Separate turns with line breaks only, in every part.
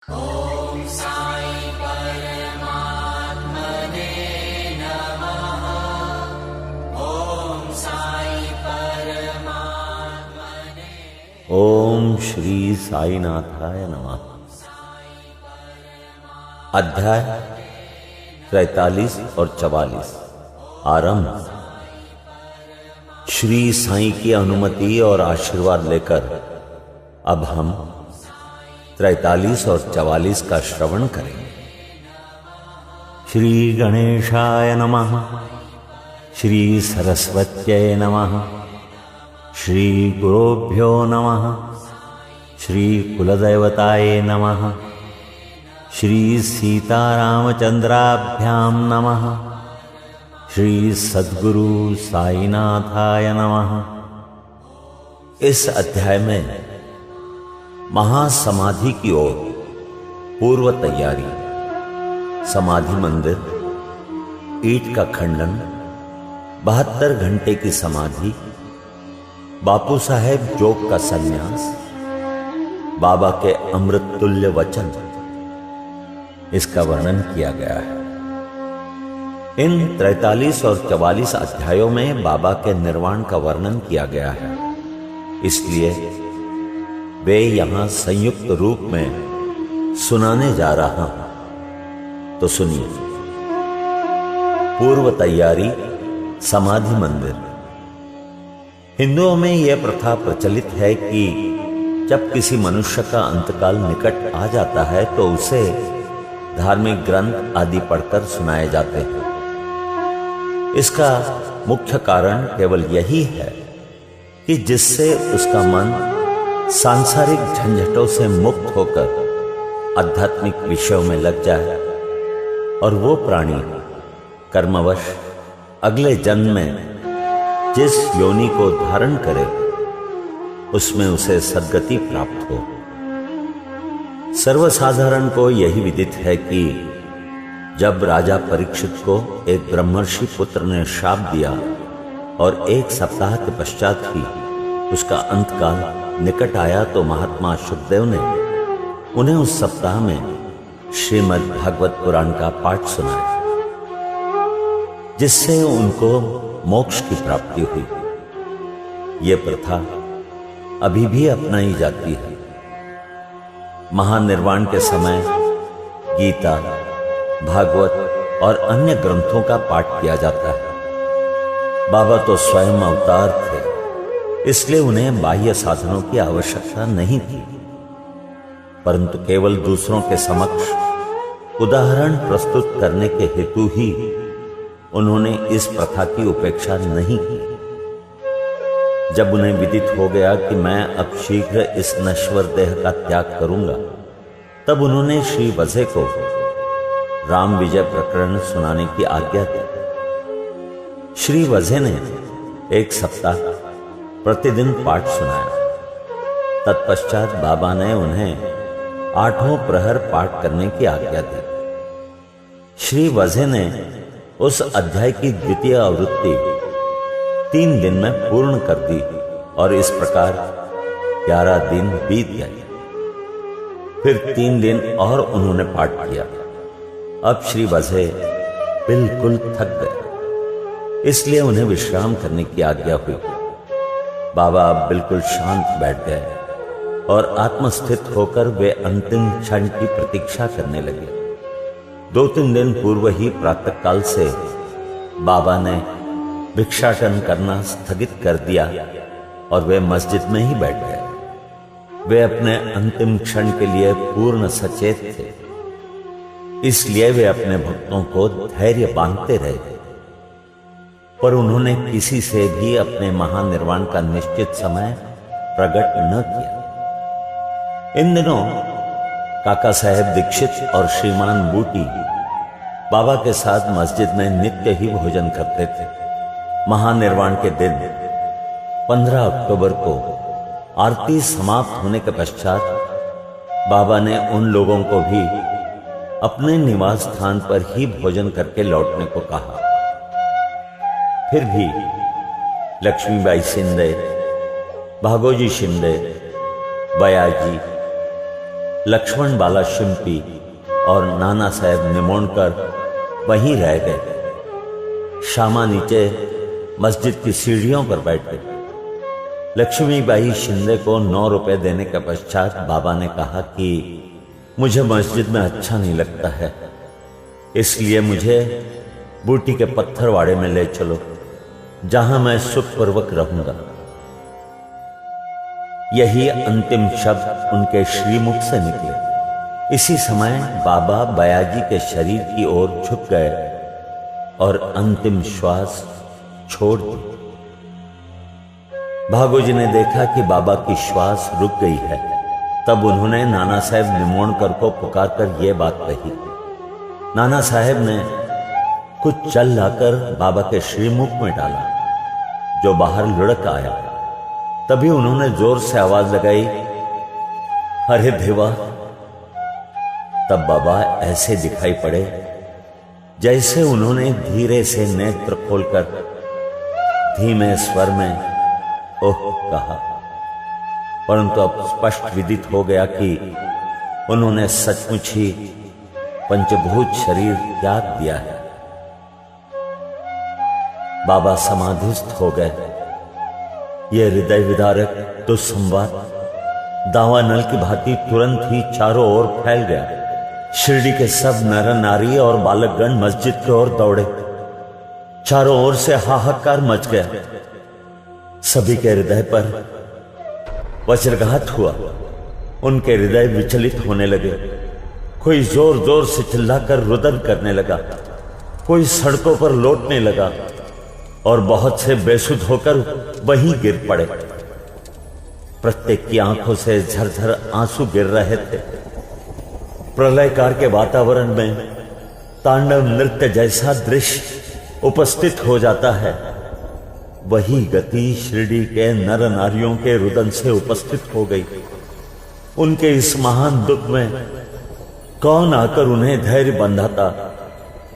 ॐ साई परमात्मने नमः। ॐ साई परमात्मने।
ओम श्री साईनाथाय नमः। अध्याय 43 और 44 आरंभ। श्री साईं की अनुमति और आशीर्वाद लेकर अब हम 43 और 44 का श्रवण करेंगे। श्री गणेशाय नमः। श्री सरस्वत्यै नमः। श्री गुरुभ्यो नमः। श्री कुलदेवताय नमः। श्री सीतारामचंद्राभ्याम नमः। श्री सद्गुरु साईनाथाय नमः। इस अध्याय में महासमाधि की ओर पूर्व तैयारी, समाधि मंदिर, ईंट का खंडन, 72 घंटे की समाधि, बापू साहेब जोग का संन्यास, बाबा के अमृत तुल्य वचन, इसका वर्णन किया गया है। इन 43 और 44 अध्यायों में बाबा के निर्वाण का वर्णन किया गया है, इसलिए वे यहां संयुक्त रूप में सुनाने जा रहा हूं, तो सुनिए। पूर्व तैयारी, समाधि मंदिर। हिंदुओं में यह प्रथा प्रचलित है कि जब किसी मनुष्य का अंतकाल निकट आ जाता है तो उसे धार्मिक ग्रंथ आदि पढ़कर सुनाए जाते हैं। इसका मुख्य कारण केवल यही है कि जिससे उसका मन सांसारिक झंझटों से मुक्त होकर आध्यात्मिक विषयों में लग जाए और वो प्राणी कर्मवश अगले जन्म में जिस योनि को धारण करे उसमें उसे सद्गति प्राप्त हो। सर्वसाधारण को यही विदित है कि जब राजा परीक्षित को एक ब्रह्मर्षि पुत्र ने श्राप दिया और 1 सप्ताह के पश्चात ही उसका अंतकाल निकट आया तो महात्मा शुकदेव ने उन्हें उस सप्ताह में श्रीमद् भागवत पुराण का पाठ सुनाया, जिससे उनको मोक्ष की प्राप्ति हुई। ये प्रथा अभी भी अपनाई जाती है। महानिर्वाण के समय गीता, भागवत और अन्य ग्रंथों का पाठ किया जाता है। बाबा तो स्वयं अवतार थे, इसलिए उन्हें बाह्य साधनों की आवश्यकता नहीं थी, परंतु केवल दूसरों के समक्ष उदाहरण प्रस्तुत करने के हेतु ही उन्होंने इस प्रथा की उपेक्षा नहीं की। जब उन्हें विदित हो गया कि मैं अब शीघ्र इस नश्वर देह का त्याग करूंगा, तब उन्होंने श्री वज़े को राम विजय प्रकरण सुनाने की आज्ञा दी। श्री वज़े ने 1 सप्ताह प्रतिदिन पाठ सुनाया। तत्पश्चात बाबा ने उन्हें 8 प्रहर पाठ करने की आज्ञा दी। श्री वज़े ने उस अध्याय की द्वितीय आवृत्ति 3 दिन में पूर्ण कर दी और इस प्रकार 11 दिन बीत गए। फिर 3 दिन और उन्होंने पाठ किया। अब श्री वज़े बिल्कुल थक गए, इसलिए उन्हें विश्राम करने की आज्ञा हुई। बाबा अब बिल्कुल शांत बैठ गए और आत्मस्थित होकर वे अंतिम क्षण की प्रतीक्षा करने लगे। 2-3 दिन पूर्व ही प्रातःकाल से बाबा ने भिक्षाटन करना स्थगित कर दिया और वे मस्जिद में ही बैठ गए। वे अपने अंतिम क्षण के लिए पूर्ण सचेत थे, इसलिए वे अपने भक्तों को धैर्य बांधते रहे, पर उन्होंने किसी से भी अपने महानिर्वाण का निश्चित समय प्रकट न किया। इन दिनों काका साहेब दीक्षित और श्रीमान बूटी बाबा के साथ मस्जिद में नित्य ही भोजन करते थे। महानिर्वाण के दिन 15 अक्टूबर को आरती समाप्त होने के पश्चात बाबा ने उन लोगों को भी अपने निवास स्थान पर ही भोजन करके लौटने को कहा। फिर भी लक्ष्मीबाई शिंदे, भागोजी शिंदे, बयाजी, लक्ष्मण बाला शिंपी और नाना साहेब निमोणकर वहीं रह गए। श्यामा नीचे मस्जिद की सीढ़ियों पर बैठ गई। लक्ष्मीबाई शिंदे को 9 रुपए देने के पश्चात बाबा ने कहा कि मुझे मस्जिद में अच्छा नहीं लगता है, इसलिए मुझे बूटी के पत्थरवाड़े में ले चलो, जहां मैं सुखपूर्वक रहूंगा। यही अंतिम शब्द उनके श्रीमुख से निकले। इसी समय बाबा बयाजी के शरीर की ओर झुक गए और अंतिम श्वास छोड़ दी। भागोजी ने देखा कि बाबा की श्वास रुक गई है। तब उन्होंने नाना साहेब निमोणकर को पुकारकर यह बात कही। नाना साहेब ने कुछ जल लाकर बाबा के श्रीमुख में डाला, जो बाहर लुढ़क आया। तभी उन्होंने जोर से आवाज लगाई, अरे देवा। तब बाबा ऐसे दिखाई पड़े जैसे उन्होंने धीरे से नेत्र खोलकर धीमे स्वर में ओह कहा, परंतु अब स्पष्ट विदित हो गया कि उन्होंने सचमुच ही पंचभूत शरीर त्याग दिया है। बाबा समाधिस्थ हो गए। यह हृदय विदारक दुस्संवाद दावानल की भांति तुरंत ही चारों ओर फैल गया। शिरडी के सब नर नारी और बालकगण मस्जिद की ओर दौड़े। चारों ओर से हाहाकार मच गया। सभी के हृदय पर वज्रघात हुआ। उनके हृदय विचलित होने लगे। कोई जोर जोर से चिल्लाकर रुदन करने लगा, कोई सड़कों पर लौटने लगा और बहुत से बेसुध होकर वहीं गिर पड़े। प्रत्येक की आंखों से झरझर आंसू गिर रहे थे। प्रलयकार के वातावरण में तांडव नृत्य जैसा दृश्य उपस्थित हो जाता है, वही गति शिरडी के नर नारियों के रुदन से उपस्थित हो गई। उनके इस महान दुख में कौन आकर उन्हें धैर्य बंधाता,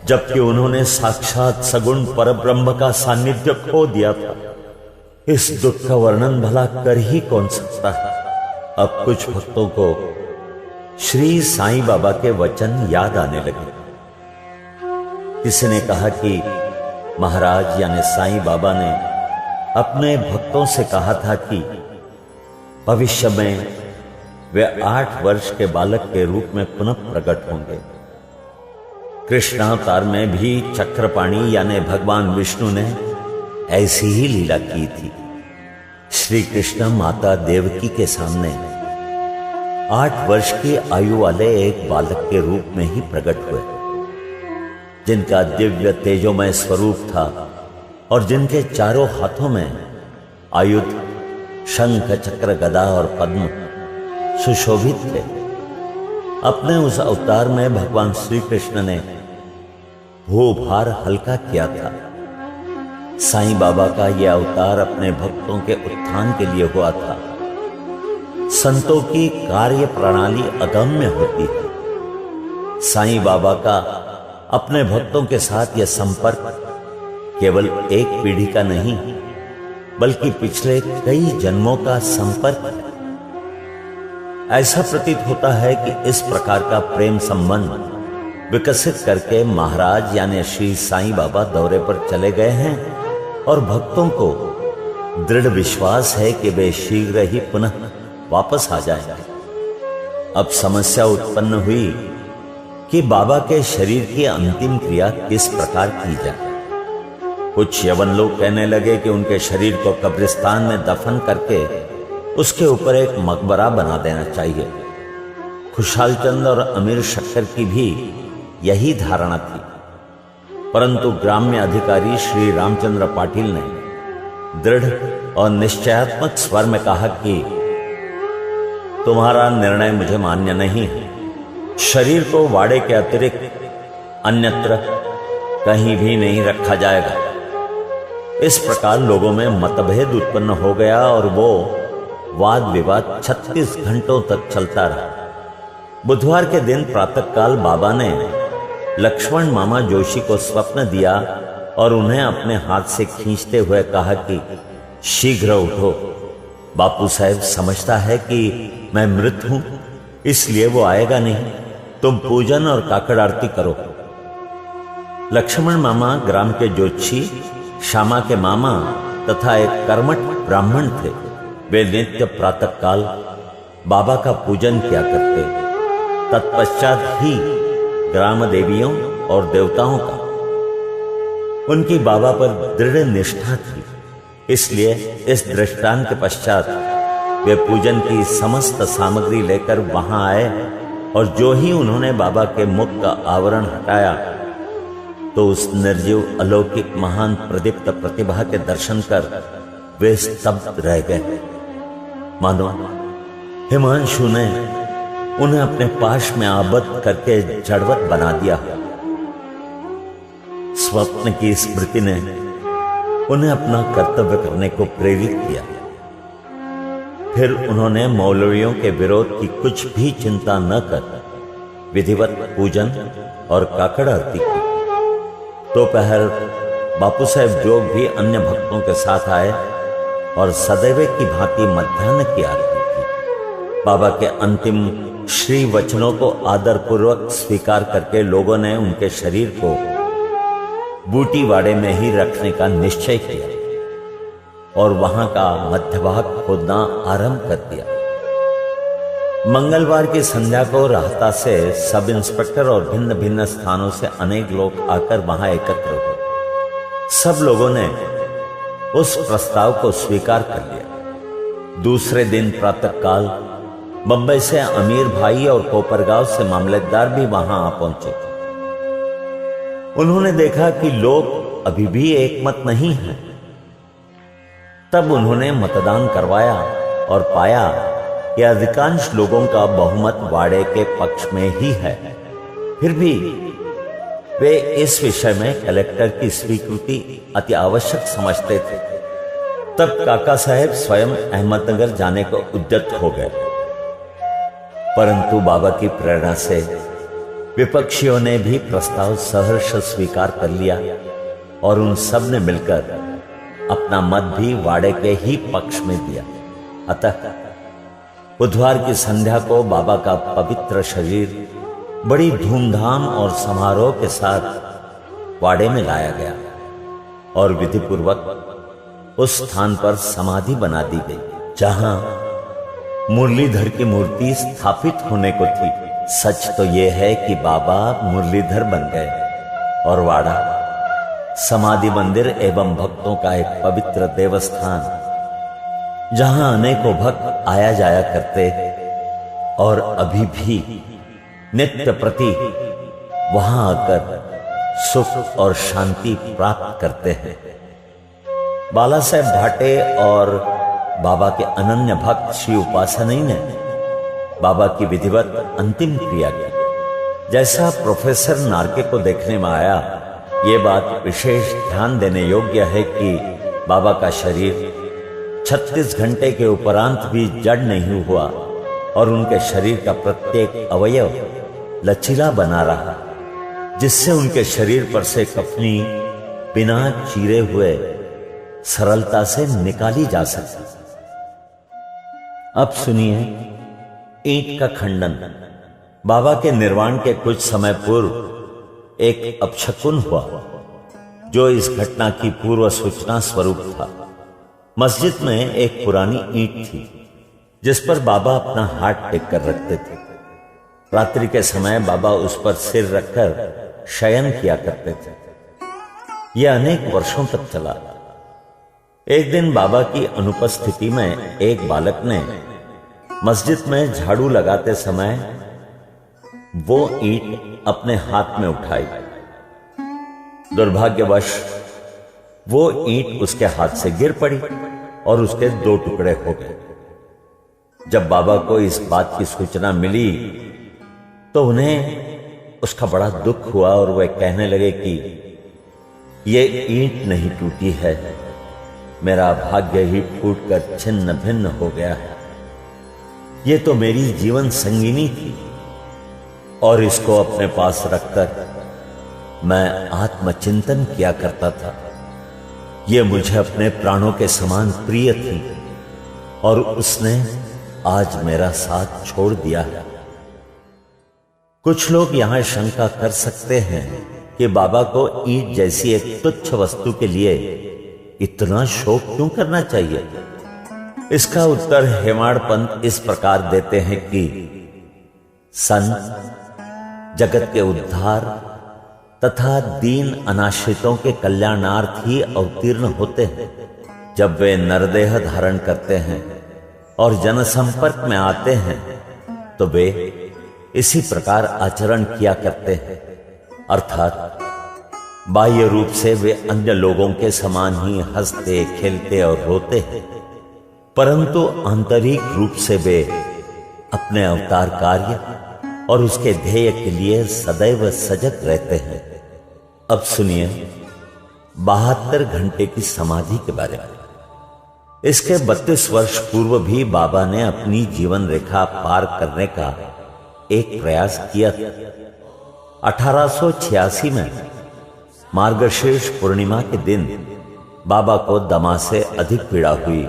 जबकि उन्होंने साक्षात सगुण परब्रह्म का सानिध्य खो दिया था। इस दुख का वर्णन भला कर ही कौन सकता है। अब कुछ भक्तों को श्री साईं बाबा के वचन याद आने लगे। किसी ने कहा कि महाराज यानी साईं बाबा ने अपने भक्तों से कहा था कि भविष्य में वे 8 वर्ष के बालक के रूप में पुनः प्रकट होंगे। कृष्णावतार में भी चक्रपाणी यानी भगवान विष्णु ने ऐसी ही लीला की थी। श्री कृष्ण माता देवकी के सामने 8 वर्ष की आयु वाले एक बालक के रूप में ही प्रकट हुए, जिनका दिव्य तेजोमय स्वरूप था और जिनके चारों हाथों में आयुध शंख चक्र गदा और पद्म सुशोभित थे। अपने उस अवतार में भगवान श्री कृष्ण ने भूभार हल्का किया था। साईं बाबा का यह अवतार अपने भक्तों के उत्थान के लिए हुआ था। संतों की कार्य प्रणाली अगम्य होती है। साईं बाबा का अपने भक्तों के साथ यह संपर्क केवल एक पीढ़ी का नहीं, बल्कि पिछले कई जन्मों का संपर्क है। ऐसा प्रतीत होता है कि इस प्रकार का प्रेम संबंध विकसित करके महाराज यानी श्री साईं बाबा दौरे पर चले गए हैं और भक्तों को दृढ़ विश्वास है कि वे शीघ्र ही पुनः वापस आ जाएंगे। अब समस्या उत्पन्न हुई कि बाबा के शरीर की अंतिम क्रिया किस प्रकार की जाए। कुछ यवन लोग कहने लगे कि उनके शरीर को कब्रिस्तान में दफन करके उसके ऊपर एक मकबरा बना देना चाहिए। खुशहाल चंद और अमीर शक्कर की भी यही धारणा थी, परंतु ग्राम्य अधिकारी श्री रामचंद्र पाटिल ने दृढ़ और निश्चयात्मक स्वर में कहा कि तुम्हारा निर्णय मुझे मान्य नहीं है। शरीर को वाड़े के अतिरिक्त अन्यत्र कहीं भी नहीं रखा जाएगा। इस प्रकार लोगों में मतभेद उत्पन्न हो गया और वो वाद विवाद 36 घंटों तक चलता रहा। बुधवार के दिन प्रातःकाल बाबा ने लक्ष्मण मामा जोशी को स्वप्न दिया और उन्हें अपने हाथ से खींचते हुए कहा कि शीघ्र उठो, बापू साहब समझता है कि मैं मृत हूं इसलिए वो आएगा नहीं। तुम पूजन और काकड़ आरती करो। लक्ष्मण मामा ग्राम के ज्योतिषी, श्यामा के मामा तथा एक कर्मठ ब्राह्मण थे। वे नित्य प्रातः काल बाबा का पूजन किया करते, तत्पश्चात ही ग्राम देवियों और देवताओं का। उनकी बाबा पर दृढ़ निष्ठा थी, इसलिए इस दृष्टांत के पश्चात वे पूजन की समस्त सामग्री लेकर वहां आए और जो ही उन्होंने बाबा के मुख का आवरण हटाया तो उस निर्जीव अलौकिक महान प्रदीप्त प्रतिभा के दर्शन कर वे स्तब्ध रह गए, मानो हिमांशु ने उन्हें अपने पाश में आबद्ध करके जड़वत बना दिया। स्वप्न की स्मृति ने उन्हें अपना कर्तव्य करने को प्रेरित किया। फिर उन्होंने मौलवियों के विरोध की कुछ भी चिंता न कर विधिवत पूजन और काकड़ आरती की। दोपहर बापू साहेब जोग भी अन्य भक्तों के साथ आए और सदैव की भांति मध्याह्न की आरती की। बाबा के अंतिम श्री वचनों को आदरपूर्वक स्वीकार करके लोगों ने उनके शरीर को बूटीवाड़े में ही रखने का निश्चय किया और वहां का मध्यभाग खोदना आरंभ कर दिया। मंगलवार की संध्या को राहता से सब इंस्पेक्टर और भिन्न भिन्न स्थानों से अनेक लोग आकर वहां एकत्र हुए। सब लोगों ने उस प्रस्ताव को स्वीकार कर लिया। दूसरे दिन प्रातःकाल बंबई से अमीर भाई और कोपरगांव से मामलेदार भी वहां आ पहुंचे। उन्होंने देखा कि लोग अभी भी एकमत नहीं हैं। तब उन्होंने मतदान करवाया और पाया कि अधिकांश लोगों का बहुमत वाड़े के पक्ष में ही है। फिर भी वे इस विषय में कलेक्टर की स्वीकृति अति आवश्यक समझते थे। तब काका साहेब स्वयं अहमदनगर जाने को उद्यत हो गए, परंतु बाबा की प्रेरणा से विपक्षियों ने भी प्रस्ताव सहर्ष स्वीकार कर लिया और उन सब ने मिलकर अपना मत भी वाड़े के ही पक्ष में दिया। अतः बुधवार की संध्या को बाबा का पवित्र शरीर बड़ी धूमधाम और समारोह के साथ वाड़े में लाया गया और विधिपूर्वक उस स्थान पर समाधि बना दी गई जहां मुरलीधर की मूर्ति स्थापित होने को थी। सच तो यह है कि बाबा मुरलीधर बन गए और वाड़ा समाधि मंदिर एवं भक्तों का एक पवित्र देवस्थान, जहां अनेकों भक्त आया जाया करते और अभी भी नित्य प्रति वहां आकर सुख और शांति प्राप्त करते हैं। बाला साहेब भाटे और बाबा के अनन्य भक्त श्री उपासनी ने बाबा की विधिवत अंतिम क्रिया की। जैसा प्रोफेसर नार्के को देखने में आया, ये बात विशेष ध्यान देने योग्य है कि बाबा का शरीर 36 घंटे के उपरांत भी जड़ नहीं हुआ और उनके शरीर का प्रत्येक अवयव लचीला बना रहा, जिससे उनके शरीर पर से कफनी बिना चीरे हुए सरलता से निकाली जा सके। अब सुनिए ईंट का खंडन। बाबा के निर्वाण के कुछ समय पूर्व एक अपशकुन हुआ जो इस घटना की पूर्व सूचना स्वरूप था। मस्जिद में एक पुरानी ईंट थी जिस पर बाबा अपना हाथ टेक कर रखते थे। रात्रि के समय बाबा उस पर सिर रखकर शयन किया करते थे। यह अनेक वर्षों तक चला। एक दिन बाबा की अनुपस्थिति में एक बालक ने मस्जिद में झाड़ू लगाते समय वो ईंट अपने हाथ में उठाई। दुर्भाग्यवश वो ईंट उसके हाथ से गिर पड़ी और उसके 2 टुकड़े हो गए। जब बाबा को इस बात की सूचना मिली तो उन्हें उसका बड़ा दुख हुआ और वे कहने लगे कि ये ईंट नहीं टूटी है, मेरा भाग्य ही फूटकर छिन्न भिन्न हो गया है। ये तो मेरी जीवन संगिनी थी और इसको अपने पास रखकर मैं आत्मचिंतन किया करता था। ये मुझे अपने प्राणों के समान प्रिय थी और उसने आज मेरा साथ छोड़ दिया है। कुछ लोग यहां शंका कर सकते हैं कि बाबा को ईंट जैसी एक तुच्छ वस्तु के लिए इतना शोक क्यों करना चाहिए। इसका उत्तर हेमाड़ पंत इस प्रकार देते हैं कि संत जगत के उद्धार तथा दीन अनाश्रितों के कल्याणार्थ ही अवतीर्ण होते हैं। जब वे नरदेह धारण करते हैं और जनसंपर्क में आते हैं तो वे इसी प्रकार आचरण किया करते हैं, अर्थात बाह्य रूप से वे अन्य लोगों के समान ही हंसते खेलते और रोते हैं, परंतु आंतरिक रूप से वे अपने अवतार कार्य और उसके ध्येय के लिए सदैव सजग रहते हैं। अब सुनिए 72 घंटे की समाधि के बारे में। इसके 32 वर्ष पूर्व भी बाबा ने अपनी जीवन रेखा पार करने का एक प्रयास किया था। 1886 में मार्गशीर्ष पूर्णिमा के दिन बाबा को दमा से अधिक पीड़ा हुई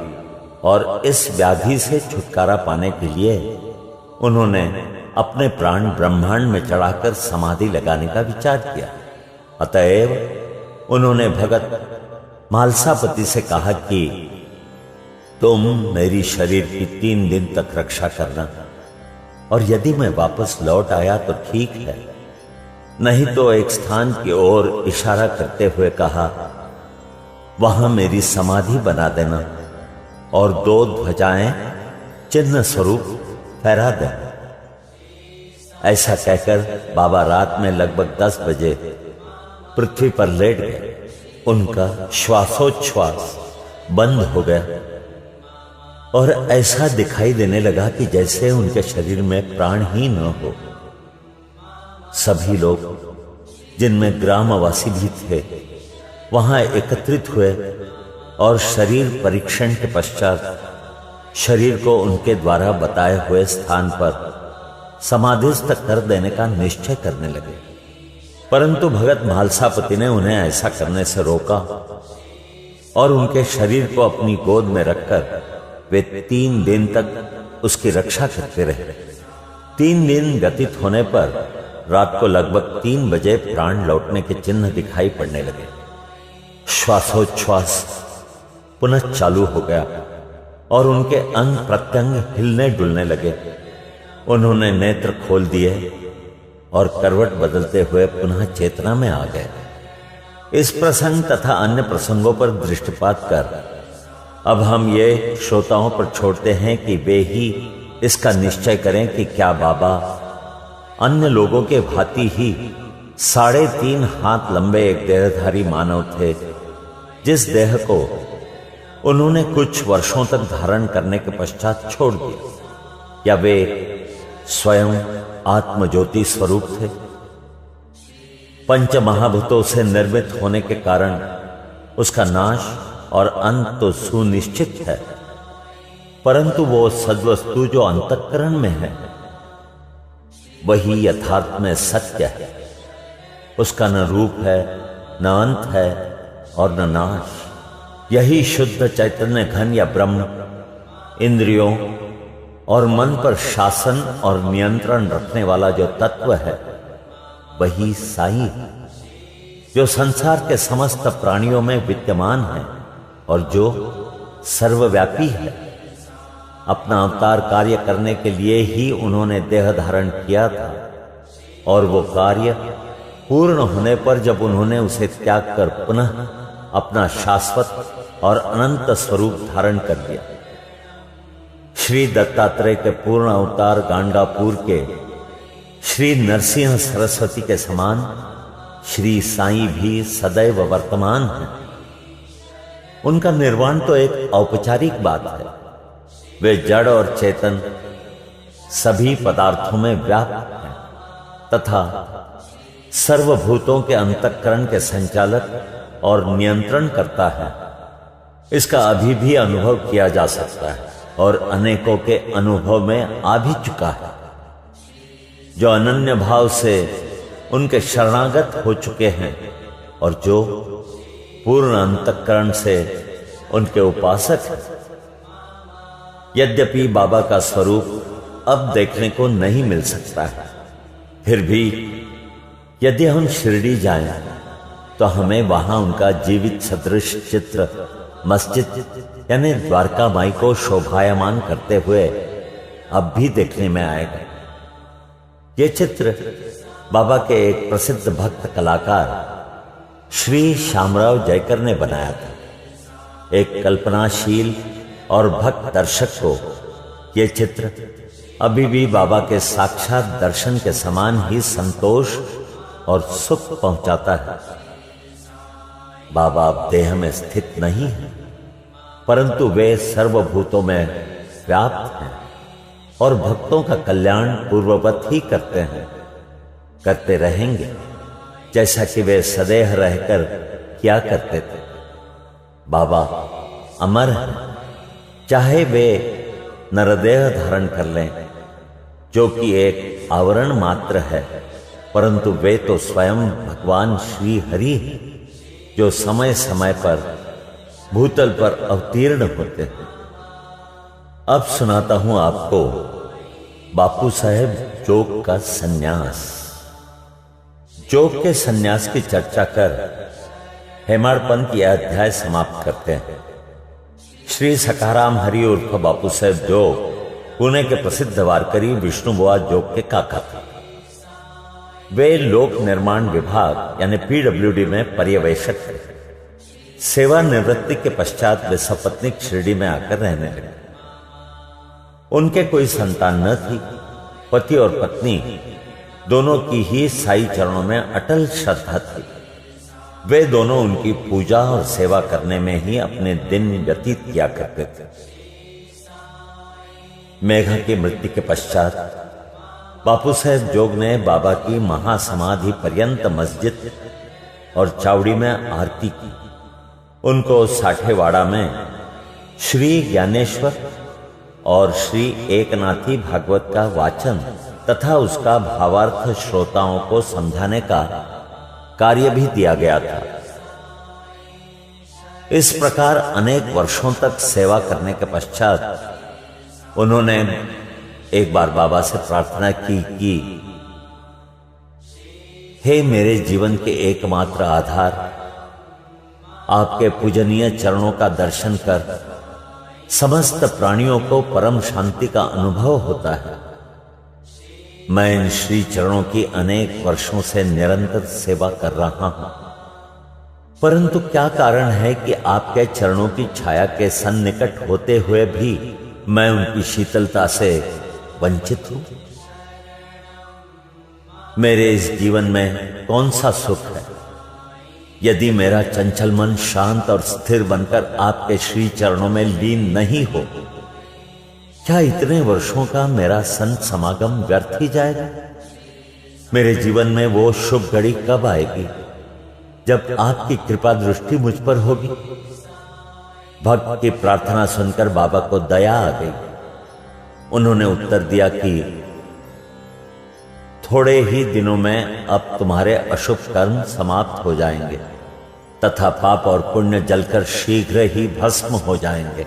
और इस व्याधि से छुटकारा पाने के लिए उन्होंने अपने प्राण ब्रह्मांड में चढ़ाकर समाधि लगाने का विचार किया। अतएव उन्होंने भगत मालसापति से कहा कि तुम मेरी शरीर की 3 दिन तक रक्षा करना, और यदि मैं वापस लौट आया तो ठीक है, नहीं तो एक स्थान की ओर इशारा करते हुए कहा, वहां मेरी समाधि बना देना और 2 ध्वजाएं चिन्ह स्वरूप फहरा देना। ऐसा कहकर बाबा रात में लगभग 10 बजे पृथ्वी पर लेट गए। उनका श्वासोच्छ्वास बंद हो गया और ऐसा दिखाई देने लगा कि जैसे उनके शरीर में प्राण ही न हो। सभी लोग, जिनमें ग्रामवासी भी थे, वहां एकत्रित हुए और शरीर परीक्षण के पश्चात शरीर को उनके द्वारा बताए हुए स्थान पर समाधिस्थ कर देने का निश्चय करने लगे। परंतु भगत मालसापति ने उन्हें ऐसा करने से रोका और उनके शरीर को अपनी गोद में रखकर वे 3 दिन तक उसकी रक्षा करते रहे। 3 दिन व्यतीत होने पर रात को लगभग 3 बजे प्राण लौटने के चिन्ह दिखाई पड़ने लगे। श्वासोच्छ्वास पुनः चालू हो गया और उनके अंग प्रत्यंग हिलने डुलने लगे। उन्होंने नेत्र खोल दिए और करवट बदलते हुए पुनः चेतना में आ गए। इस प्रसंग तथा अन्य प्रसंगों पर दृष्टिपात कर अब हम ये श्रोताओं पर छोड़ते हैं कि वे ही इसका निश्चय करें कि क्या बाबा अन्य लोगों के भांति ही 3.5 हाथ लंबे एक देहधारी मानव थे, जिस देह को उन्होंने कुछ वर्षों तक धारण करने के पश्चात छोड़ दिया, या वे स्वयं आत्मज्योति स्वरूप थे। पंच महाभूतों से निर्मित होने के कारण उसका नाश और अंत तो सुनिश्चित है, परंतु वो सद्वस्तु जो अंतःकरण में है वही यथार्थ में सत्य है। उसका न रूप है, न अंत है और न नाश। यही शुद्ध चैतन्य घन या ब्रह्म इंद्रियों और मन पर शासन और नियंत्रण रखने वाला जो तत्व है वही साई है, जो संसार के समस्त प्राणियों में विद्यमान है और जो सर्वव्यापी है। अपना अवतार कार्य करने के लिए ही उन्होंने देह धारण किया था और वो कार्य पूर्ण होने पर जब उन्होंने उसे त्याग कर पुनः अपना शाश्वत और अनंत स्वरूप धारण कर दिया। श्री दत्तात्रेय के पूर्ण अवतार गांडापुर के श्री नरसिंह सरस्वती के समान श्री साईं भी सदैव वर्तमान है। उनका निर्वाण तो एक औपचारिक बात है। वे जड़ और चेतन सभी पदार्थों में व्याप्त हैं तथा सर्वभूतों के अंतःकरण के संचालक और नियंत्रण करता है। इसका अभी भी अनुभव किया जा सकता है और अनेकों के अनुभव में आ भी चुका है। जो अनन्य भाव से उनके शरणागत हो चुके हैं और जो पूर्ण अंतःकरण से उनके उपासक हैं। यद्यपि बाबा का स्वरूप अब देखने को नहीं मिल सकता है, फिर भी यदि हम शिरडी जाएं तो हमें वहां उनका जीवित सदृश चित्र मस्जिद यानी द्वारका माई को शोभायमान करते हुए अब भी देखने में आएगा। ये चित्र बाबा के एक प्रसिद्ध भक्त कलाकार श्री श्यामराव जयकर ने बनाया था। एक कल्पनाशील और भक्त दर्शक को ये चित्र अभी भी बाबा के साक्षात दर्शन के समान ही संतोष और सुख पहुंचाता है। बाबा अब देह में स्थित नहीं है, परंतु वे सर्वभूतों में व्याप्त हैं और भक्तों का कल्याण पूर्ववत ही करते हैं, करते रहेंगे, जैसा कि वे सदैव रहकर किया करते थे। बाबा अमर हैं, चाहे वे नरदेह धारण कर लें, जो कि एक आवरण मात्र है, परंतु वे तो स्वयं भगवान श्री हरि हैं, जो समय समय पर भूतल पर अवतीर्ण होते हैं। अब सुनाता हूं आपको बापू साहेब जोग का सन्यास। जोग के सन्यास की चर्चा कर हेमाड़पंथ यह अध्याय समाप्त करते हैं। श्री सखाराम हरि उर्फ बापू साहेब जोग पुणे के प्रसिद्ध वारकरी विष्णु बुआ जोग के काका थे। वे लोक निर्माण विभाग यानी PWD में पर्यवेक्षक थे। सेवानिवृत्ति के पश्चात वे सपत्नीक शिरडी में आकर रहने लगे। उनके कोई संतान न थी। पति और पत्नी दोनों की ही साई चरणों में अटल श्रद्धा थी। वे दोनों उनकी पूजा और सेवा करने में ही अपने दिन व्यतीत किया करते थे। मेघा की मृत्यु के पश्चात बापू साहेब जोग ने बाबा की महासमाधि पर्यंत मस्जिद और चावड़ी में आरती की। उनको साठेवाड़ा में श्री ज्ञानेश्वर और श्री एकनाथी भागवत का वाचन तथा उसका भावार्थ श्रोताओं को समझाने का कार्य भी दिया गया था। इस प्रकार अनेक वर्षों तक सेवा करने के पश्चात उन्होंने एक बार बाबा से प्रार्थना की कि हे मेरे जीवन के एकमात्र आधार, आपके पूजनीय चरणों का दर्शन कर समस्त प्राणियों को परम शांति का अनुभव होता है। मैं इन श्री चरणों की अनेक वर्षों से निरंतर सेवा कर रहा हूं, परंतु क्या कारण है कि आपके चरणों की छाया के सन्निकट होते हुए भी मैं उनकी शीतलता से वंचित हूं? मेरे इस जीवन में कौन सा सुख है यदि मेरा चंचल मन शांत और स्थिर बनकर आपके श्री चरणों में लीन नहीं हो? क्या इतने वर्षों का मेरा संत समागम व्यर्थ ही जाएगा? मेरे जीवन में वो शुभ घड़ी कब आएगी जब आपकी कृपा दृष्टि मुझ पर होगी? भक्त की प्रार्थना सुनकर बाबा को दया आ गई। उन्होंने उत्तर दिया कि थोड़े ही दिनों में अब तुम्हारे अशुभ कर्म समाप्त हो जाएंगे तथा पाप और पुण्य जलकर शीघ्र ही भस्म हो जाएंगे।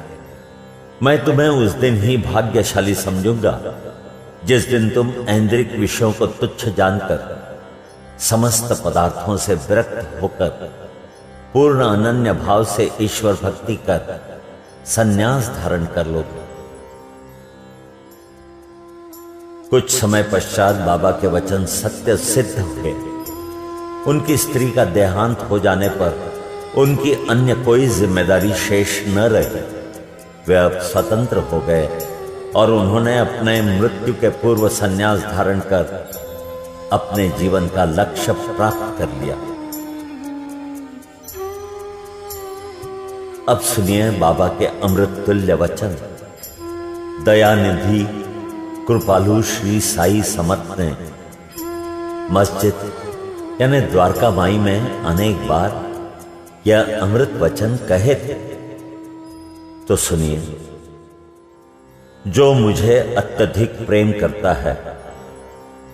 मैं तुम्हें उस दिन ही भाग्यशाली समझूंगा जिस दिन तुम ऐन्द्रिक विषयों को तुच्छ जानकर समस्त पदार्थों से विरक्त होकर पूर्ण अनन्य भाव से ईश्वर भक्ति कर संन्यास धारण कर लोगे। कुछ समय पश्चात बाबा के वचन सत्य सिद्ध हुए। उनकी स्त्री का देहांत हो जाने पर उनकी अन्य कोई जिम्मेदारी शेष न रही। वे अब स्वतंत्र हो गए और उन्होंने अपने मृत्यु के पूर्व संन्यास धारण कर अपने जीवन का लक्ष्य प्राप्त कर लिया। अब सुनिए बाबा के अमृत तुल्य वचन। दयानिधि कृपालु श्री साई समर्थ ने मस्जिद यानी द्वारका माई में अनेक बार यह अमृत वचन कहे थे। तो सुनिए, जो मुझे अत्यधिक प्रेम करता है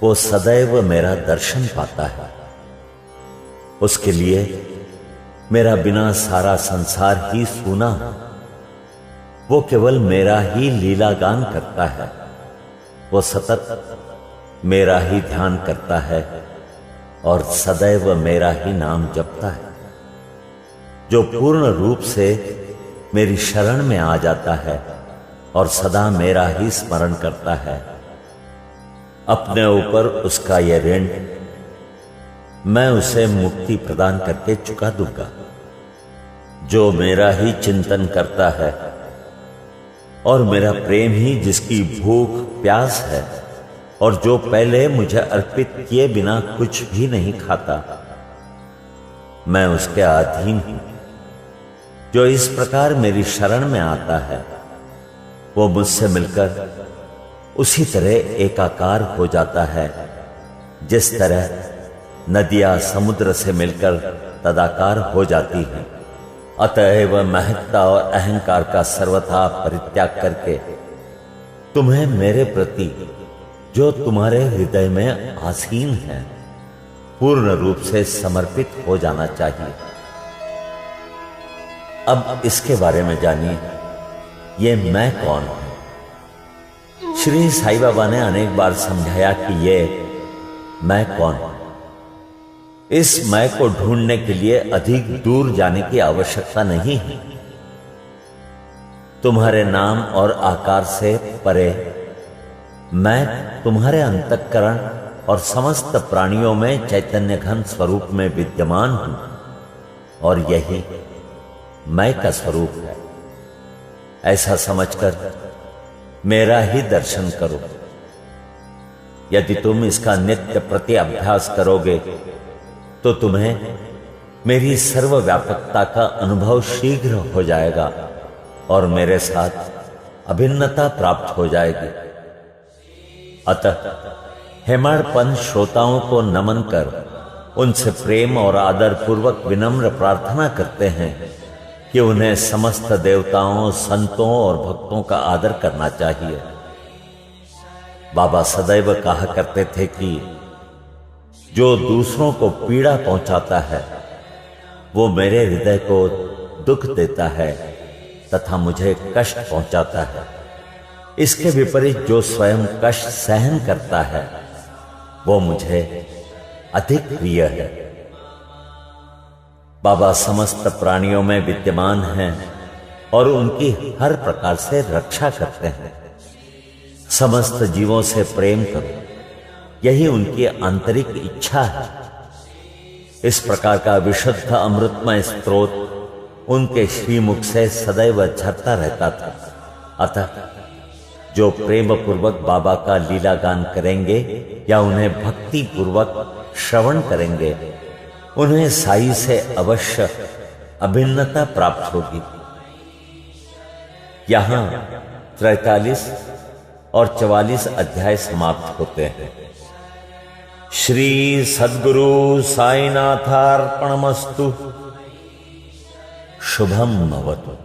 वो सदैव मेरा दर्शन पाता है। उसके लिए मेरा बिना सारा संसार ही सूना है। वो केवल मेरा ही लीला गान करता है। वो सतत मेरा ही ध्यान करता है और सदैव मेरा ही नाम जपता है, जो पूर्ण रूप से मेरी शरण में आ जाता है और सदा मेरा ही स्मरण करता है, अपने ऊपर उसका यह ऋण मैं उसे मुक्ति प्रदान करके चुका दूंगा। जो मेरा ही चिंतन करता है और मेरा प्रेम ही जिसकी भूख प्यास है और जो पहले मुझे अर्पित किए बिना कुछ भी नहीं खाता, मैं उसके अधीन हूं। जो इस प्रकार मेरी शरण में आता है वो मुझसे मिलकर उसी तरह एकाकार हो जाता है जिस तरह नदियां समुद्र से मिलकर तदाकार हो जाती हैं। अतएव महत्ता और अहंकार का सर्वथा परित्याग करके तुम्हें मेरे प्रति, जो तुम्हारे हृदय में आसीन है, पूर्ण रूप से समर्पित हो जाना चाहिए। अब इसके बारे में जानिए, ये मैं कौन हूं। श्री साईं बाबा ने अनेक बार समझाया कि ये मैं कौन हूं। इस मैं को ढूंढने के लिए अधिक दूर जाने की आवश्यकता नहीं है। तुम्हारे नाम और आकार से परे मैं तुम्हारे अंतःकरण और समस्त प्राणियों में चैतन्य घन स्वरूप में विद्यमान हूं और यही मैं का स्वरूप है। ऐसा समझकर मेरा ही दर्शन करो। यदि तुम इसका नित्य प्रति अभ्यास करोगे तो तुम्हें मेरी सर्वव्यापकता का अनुभव शीघ्र हो जाएगा और मेरे साथ अभिन्नता प्राप्त हो जाएगी। अतः हेमाड़पंथ श्रोताओं को नमन कर उनसे प्रेम और आदर पूर्वक विनम्र प्रार्थना करते हैं कि उन्हें समस्त देवताओं, संतों और भक्तों का आदर करना चाहिए। बाबा सदैव कहा करते थे कि जो दूसरों को पीड़ा पहुंचाता है वो मेरे हृदय को दुख देता है तथा मुझे कष्ट पहुंचाता है। इसके विपरीत जो स्वयं कष्ट सहन करता है वो मुझे अधिक प्रिय है। बाबा समस्त प्राणियों में विद्यमान हैं और उनकी हर प्रकार से रक्षा करते हैं। समस्त जीवों से प्रेम करो, यही उनकी आंतरिक इच्छा है। इस प्रकार का विशुद्ध अमृतमय स्रोत उनके श्रीमुख से सदैव झरता रहता था। अतः जो प्रेम पूर्वक बाबा का लीला गान करेंगे या उन्हें भक्ति पूर्वक श्रवण करेंगे, उन्हें साई से अवश्य अभिन्नता प्राप्त होगी। यहां 43 और 44 अध्याय समाप्त होते हैं। श्री सद्गुरु साईनाथार्पणमस्तु। शुभम भवतु।